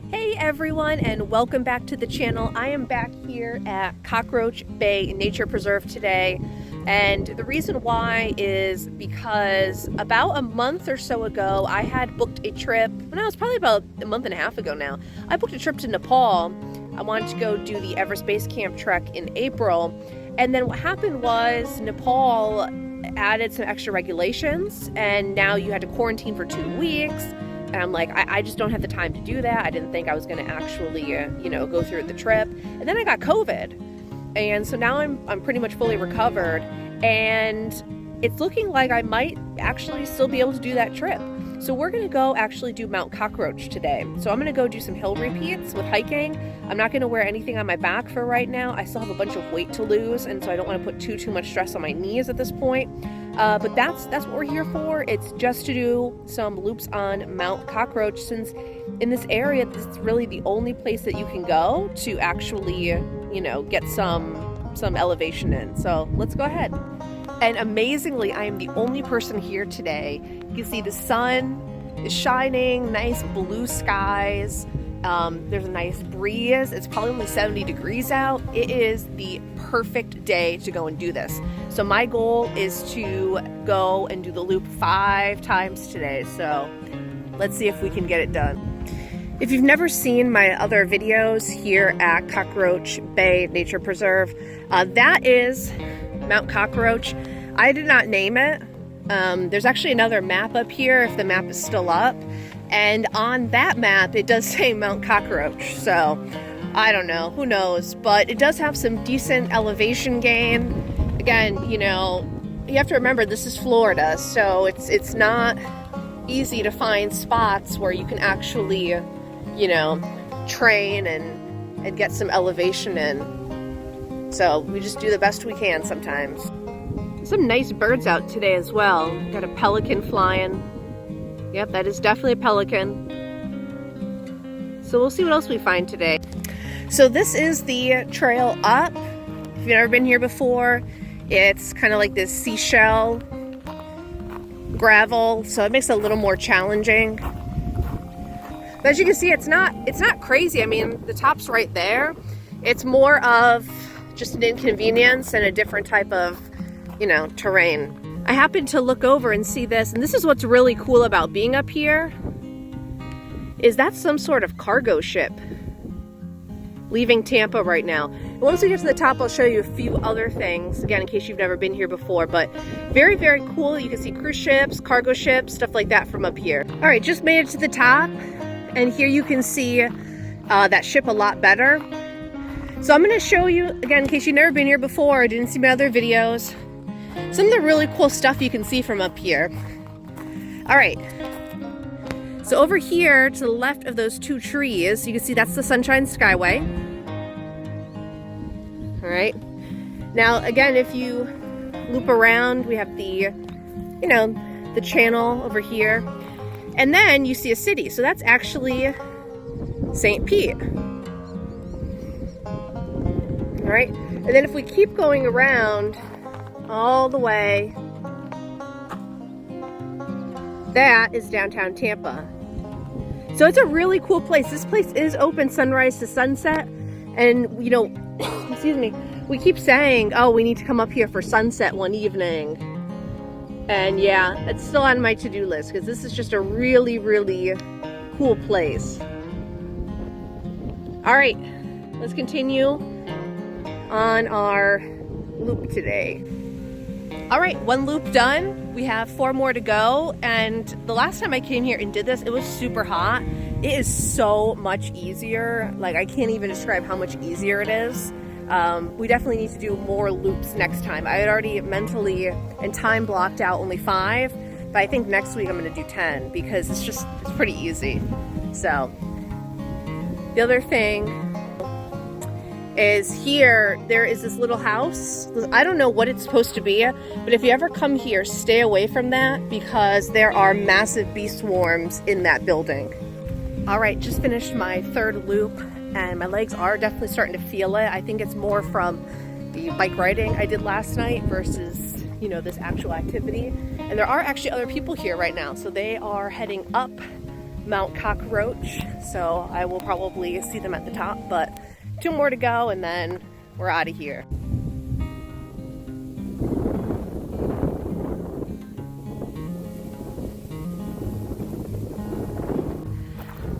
Hey everyone, and welcome back to the channel. I am back here at Cockroach Bay Nature Preserve today, and the reason why is because about a month or so ago I had booked a trip. Well, no, it's probably about a month and a half ago now. I booked a trip to Nepal. I wanted to go do the Everest Base Camp trek in April, and then what happened was Nepal added some extra regulations, and now you had to quarantine for 2 weeks. And I'm like, I just don't have the time to do that. I didn't think I was going to actually, go through the trip. And then I got COVID. And so now I'm pretty much fully recovered. And it's looking like I might actually still be able to do that trip. So we're going to go actually do Mount Cockroach today. So I'm going to go do some hill repeats with hiking. I'm not going to wear anything on my back for right now. I still have a bunch of weight to lose. And so I don't want to put too much stress on my knees at this point. But that's what we're here for. It's just to do some loops on Mount Cockroach, since in this area, this is really the only place that you can go to actually, get some elevation in. So let's go ahead. And amazingly, I am the only person here today. You can see the sun is shining, nice blue skies. There's a nice breeze. It's probably only 70 degrees out. It is the perfect day to go and do this. So my goal is to go and do the loop 5 times today. So let's see if we can get it done. If you've never seen my other videos here at Cockroach Bay Nature Preserve, that is Mount Cockroach. I did not name it. There's actually another map up here if the map is still up. And on that map, it does say Mount Cockroach. So I don't know, who knows? But it does have some decent elevation gain. Again, you have to remember this is Florida, so it's not easy to find spots where you can actually, train and get some elevation in. So we just do the best we can sometimes. Some nice birds out today as well. Got a pelican flying. Yep, that is definitely a pelican. So we'll see what else we find today. So this is the trail up. If you've never been here before, it's kind of like this seashell gravel, so it makes it a little more challenging. But as you can see, it's not crazy. I mean, the top's right there. It's more of just an inconvenience and a different type of, terrain. I happened to look over and see this, and this is what's really cool about being up here, is that's some sort of cargo ship leaving Tampa right now. And once we get to the top, I'll show you a few other things, again, in case you've never been here before, but very, very cool. You can see cruise ships, cargo ships, stuff like that from up here. All right, just made it to the top, and here you can see that ship a lot better. So I'm gonna show you, again, in case you've never been here before or didn't see my other videos, some of the really cool stuff you can see from up here. All right, so over here to the left of those 2 trees, you can see that's the Sunshine Skyway. All right, now again, if you loop around, we have the, the channel over here, and then you see a city. So that's actually St. Pete. All right, and then if we keep going around all the way, that is downtown Tampa. So it's a really cool place. This place is open sunrise to sunset, and excuse me, we keep saying, oh, we need to come up here for sunset one evening, and yeah, it's still on my to-do list because this is just a really, really cool place. All right, let's continue on our loop today. All right, 1 loop done. We have 4 more to go. And the last time I came here and did this, it was super hot. It is so much easier. Like, I can't even describe how much easier it is. We definitely need to do more loops next time. I had already mentally and time blocked out only 5, but I think next week I'm gonna do 10 because it's pretty easy. So the other thing is here, there is this little house. I don't know what it's supposed to be, but if you ever come here, stay away from that because there are massive bee swarms in that building. All right, just finished my 3rd loop, and my legs are definitely starting to feel it. I think it's more from the bike riding I did last night versus, this actual activity. And there are actually other people here right now, so they are heading up Mount Cockroach, so I will probably see them at the top, but 2 more to go and then we're out of here.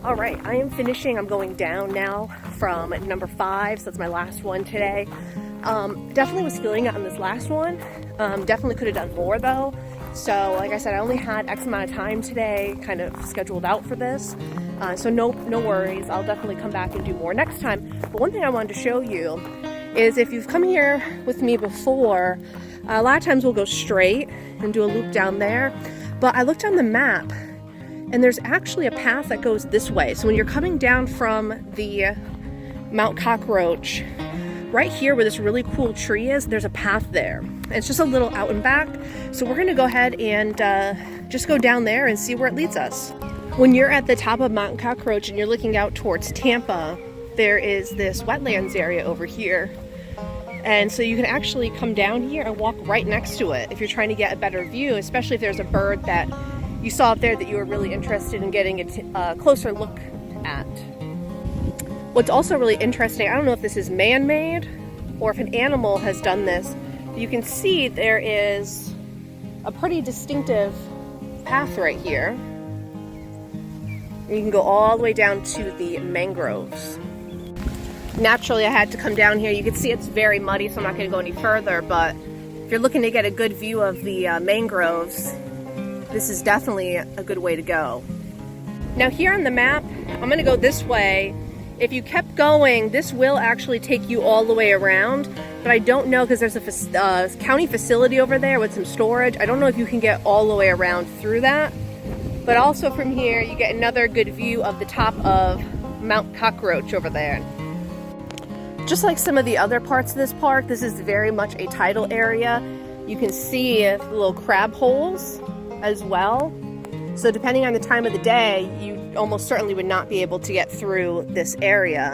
All right, I am finishing. I'm going down now from number 5, so that's my last one today. Definitely was feeling it on this last one. Definitely could have done more though. So like I said, I only had X amount of time today kind of scheduled out for this. So no worries. I'll definitely come back and do more next time. But one thing I wanted to show you is if you've come here with me before, a lot of times we'll go straight and do a loop down there. But I looked on the map and there's actually a path that goes this way. So when you're coming down from the Mount Cockroach, right here where this really cool tree is, there's a path there. And it's just a little out and back. So we're gonna go ahead and just go down there and see where it leads us. When you're at the top of Mount Cockroach and you're looking out towards Tampa, there is this wetlands area over here. And so you can actually come down here and walk right next to it if you're trying to get a better view, especially if there's a bird that you saw up there that you were really interested in getting a closer look at. What's also really interesting, I don't know if this is man-made or if an animal has done this, you can see there is a pretty distinctive path right here. You can go all the way down to the mangroves. Naturally, I had to come down here. You can see it's very muddy, so I'm not going to go any further, but if you're looking to get a good view of the mangroves, this is definitely a good way to go. Now here on the map, I'm going to go this way. If you kept going, this will actually take you all the way around, but I don't know because there's a county facility over there with some storage. I don't know if you can get all the way around through that, but also from here you get another good view of the top of Mount Cockroach over there. Just like some of the other parts of this park, this is very much a tidal area. You can see the little crab holes as well. So depending on the time of the day, you almost certainly would not be able to get through this area.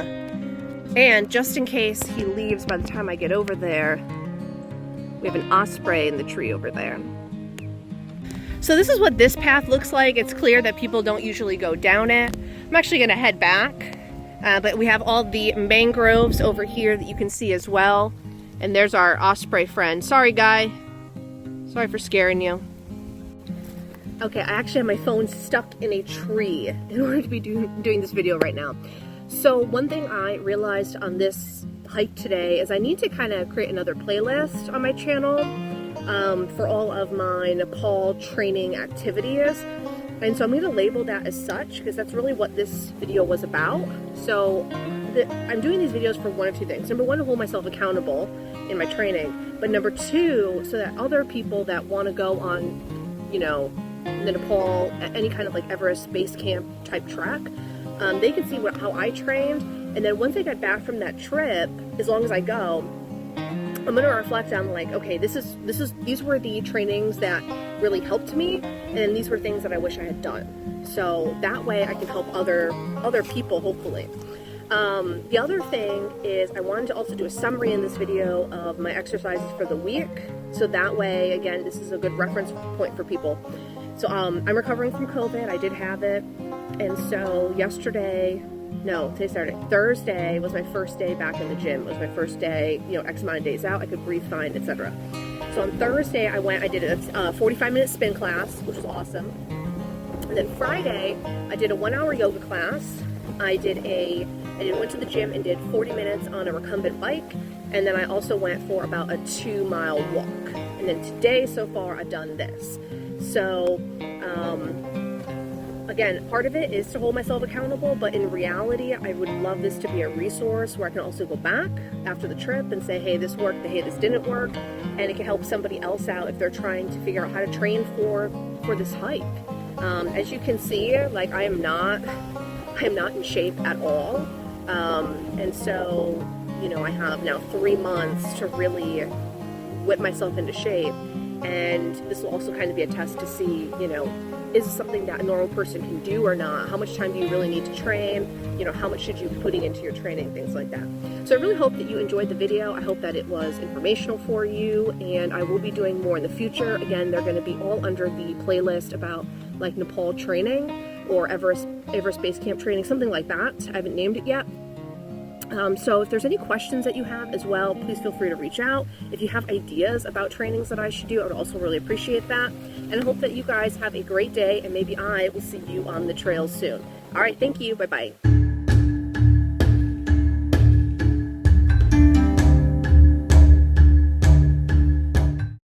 And just in case he leaves by the time I get over there, we have an osprey in the tree over there. So this is what this path looks like. It's clear that people don't usually go down it. I'm actually gonna head back, but we have all the mangroves over here that you can see as well. And there's our osprey friend. Sorry, guy. Sorry for scaring you. Okay, I actually have my phone stuck in a tree in order to be doing this video right now. So one thing I realized on this hike today is I need to kind of create another playlist on my channel for all of my Nepal training activities. And so I'm going to label that as such because that's really what this video was about. So I'm doing these videos for one of two things. Number one, to hold myself accountable in my training. But number two, so that other people that want to go on, you know, the Nepal, any kind of like Everest base camp type trek, they can see how I trained. And then once I get back from that trip, as long as I go, I'm going to reflect on like, okay, these were the trainings that really helped me, and these were things that I wish I had done. So that way I can help other people, hopefully. The other thing is I wanted to also do a summary in this video of my exercises for the week. So that way, again, this is a good reference point for people. So I'm recovering from COVID. I did have it. And so today's Saturday. Thursday was my first day back in the gym. It was my first day, X amount of days out. I could breathe fine, etc. So on Thursday, I did a 45-minute spin class, which was awesome. And then Friday, I did a 1-hour yoga class. I went to the gym and did 40 minutes on a recumbent bike. And then I also went for about a 2-mile walk. And then today, so far, I've done this. So, again, part of it is to hold myself accountable, but in reality, I would love this to be a resource where I can also go back after the trip and say, hey, this worked, hey, this didn't work, and it can help somebody else out if they're trying to figure out how to train for this hike. As you can see, like I am not in shape at all, and so, I have now 3 months to really whip myself into shape. And this will also kind of be a test to see, is this something that a normal person can do or not? How much time do you really need to train? How much should you be putting into your training? Things like that. So I really hope that you enjoyed the video. I hope that it was informational for you, and I will be doing more in the future. Again, they're going to be all under the playlist about like Nepal training. or Everest Base Camp training, something like that. I haven't named it yet. So if there's any questions that you have as well, please feel free to reach out. If you have ideas about trainings that I should do, I would also really appreciate that. And I hope that you guys have a great day, and maybe I will see you on the trails soon. All right, thank you. Bye-bye.